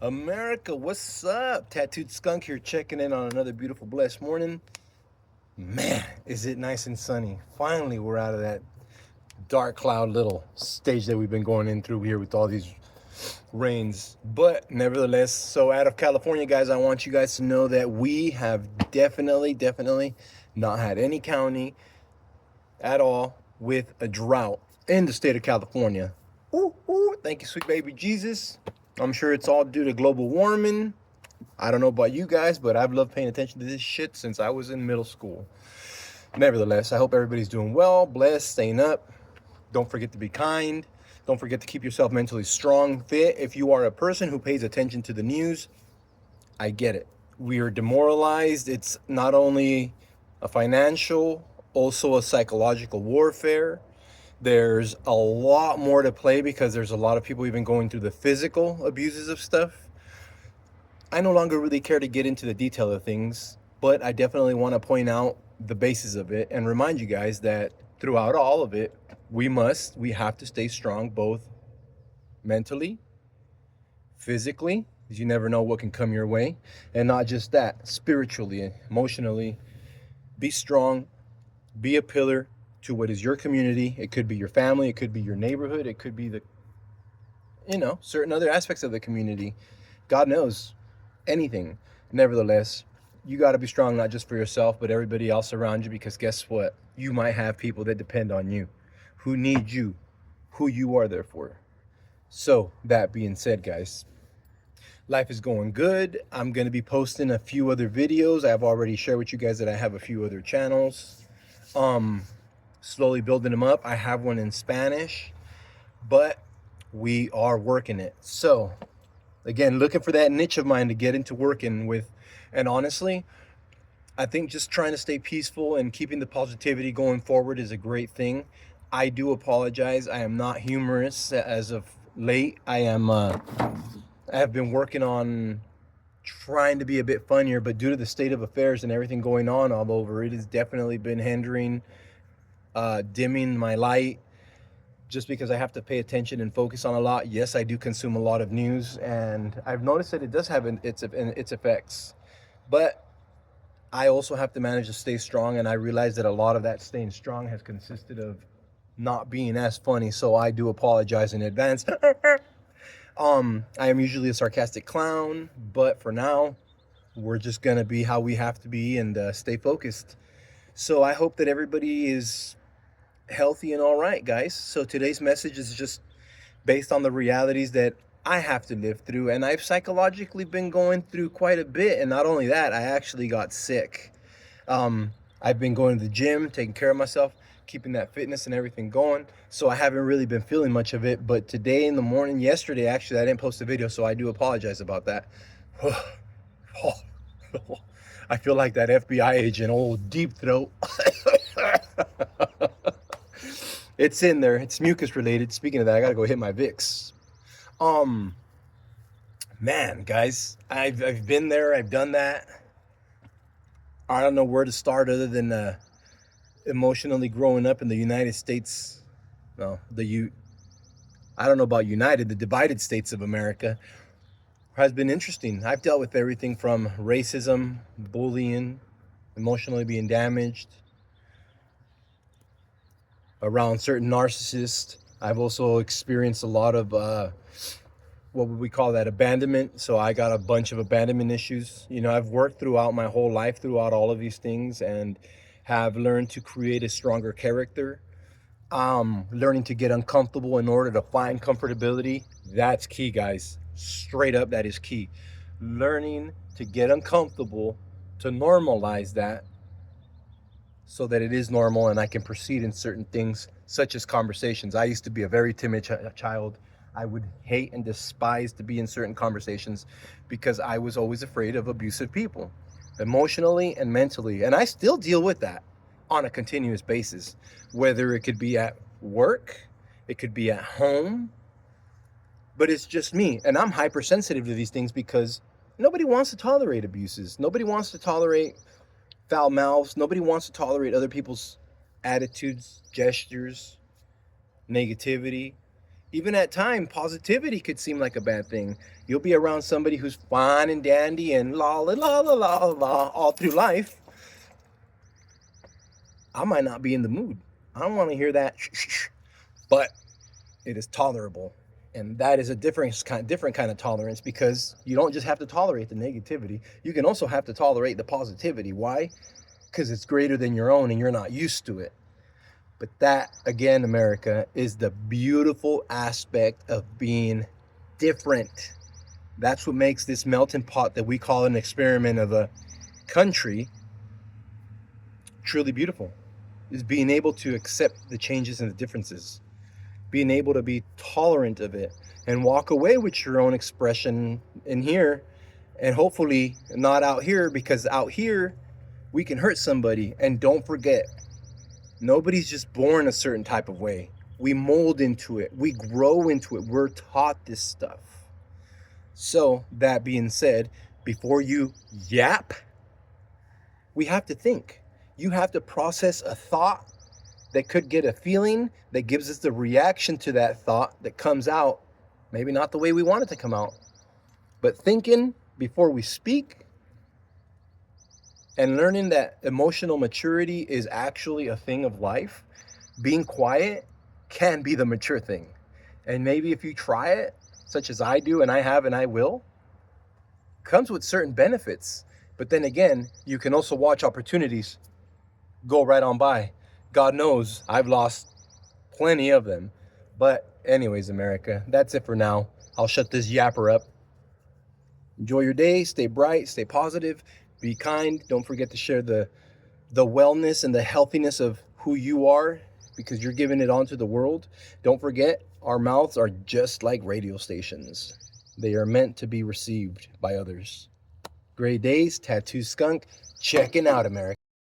America, what's up? Tattooed Skunk here, checking in on another beautiful, blessed morning. Man, is it nice and sunny. Finally, we're out of that dark cloud little stage that we've been going in through here with all these rains. But nevertheless, so out of California, guys, I want you guys to know that we have definitely not had any county at all with a drought in the state of California. Ooh, ooh, thank you, sweet baby Jesus. I'm sure it's all due to global warming. I don't know about you guys, but I've loved paying attention to this shit since I was in middle school. Nevertheless, I hope everybody's doing well, blessed, staying up. Don't forget to be kind. Don't forget to keep yourself mentally strong, fit. If you are a person who pays attention to the news, I get it. We are demoralized. It's not only a financial, also a psychological warfare. There's a lot more to play because there's a lot of people even going through the physical abuses of stuff. I no longer really care to get into the detail of things, but I definitely want to point out the basis of it and remind you guys that throughout all of it, we have to stay strong both mentally, physically, because you never know what can come your way, and not just that, spiritually, emotionally. Be strong, be a pillar to what is your community. It could be your family, it could be your neighborhood, it could be certain other aspects of the community. God knows anything. Nevertheless, you got to be strong, not just for yourself, but everybody else around you, because guess what? You might have people that depend on you, who need you, who you are there for. So, that being said, guys, life is going good. I'm going to be posting a few other videos. I've already shared with you guys that I have a few other channels. Slowly building them up. I have one in Spanish, but we are working it. So, again, looking for that niche of mine to get into working with. And honestly, I think just trying to stay peaceful and keeping the positivity going forward is a great thing. I do apologize. I am not humorous as of late. I have been working on trying to be a bit funnier, but due to the state of affairs and everything going on all over, it has definitely been hindering, dimming my light, just because I have to pay attention and focus on a lot. Yes, I do consume a lot of news, and I've noticed that it does have its effects. But I also have to manage to stay strong, and I realize that a lot of that staying strong has consisted of not being as funny, so I do apologize in advance. I am usually a sarcastic clown, but for now, we're just gonna be how we have to be and stay focused. So I hope that everybody is healthy and all right, guys. So today's message is just based on the realities that I have to live through, and I've psychologically been going through quite a bit. And not only that, I actually got sick. I've been going to the gym, taking care of myself, keeping that fitness and everything going. So I haven't really been feeling much of it. But today in the morning, yesterday, actually, I didn't post a video, so I do apologize about that. I feel like that FBI agent, old Deep Throat. It's in there. It's mucus related. Speaking of that, I gotta go hit my Vicks. Um, Man, guys, I've been there. I've done that. I don't know where to start other than emotionally growing up in the United States. Well, I don't know about United, the divided states of America has been interesting. I've dealt with everything from racism, bullying, emotionally being damaged around certain narcissists. I've also experienced a lot of what would we call that, abandonment. So I got a bunch of abandonment issues. I've worked throughout my whole life throughout all of these things and have learned to create a stronger character. Learning to get uncomfortable in order to find comfortability. That's key, guys. Straight up, that is key. Learning to get uncomfortable, to normalize that so that it is normal and I can proceed in certain things, such as conversations. I used to be a very timid child. I would hate and despise to be in certain conversations because I was always afraid of abusive people, emotionally and mentally. And I still deal with that on a continuous basis, whether it could be at work, it could be at home, but it's just me. And I'm hypersensitive to these things because nobody wants to tolerate abuses. Nobody wants to tolerate foul mouths. Nobody wants to tolerate other people's attitudes, gestures, negativity. Even at time, positivity could seem like a bad thing. You'll be around somebody who's fine and dandy and la la la la la la all through life. I might not be in the mood. I don't want to hear that, but it is tolerable, and that is a different kind of tolerance, because you don't just have to tolerate the negativity. You can also have to tolerate the positivity. Why? Because it's greater than your own, and you're not used to it. But that, again, America, is the beautiful aspect of being different. That's what makes this melting pot that we call an experiment of a country truly beautiful, is being able to accept the changes and the differences, being able to be tolerant of it and walk away with your own expression in here, and hopefully not out here, because out here we can hurt somebody. And don't forget, nobody's just born a certain type of way. We mold into it. We grow into it. We're taught this stuff. So that being said, before you yap, we have to think. You have to process a thought that could get a feeling that gives us the reaction to that thought that comes out. Maybe not the way we want it to come out, but thinking before we speak, and learning that emotional maturity is actually a thing of life. Being quiet can be the mature thing. And maybe if you try it, such as I do and I have and I will, comes with certain benefits. But then again, you can also watch opportunities go right on by. God knows I've lost plenty of them. But anyways, America, that's it for now. I'll shut this yapper up. Enjoy your day. Stay bright. Stay positive. Be kind. Don't forget to share the wellness and the healthiness of who you are, because you're giving it on to the world. Don't forget, our mouths are just like radio stations. They are meant to be received by others. Gray Days, Tattoo Skunk, checking out, America.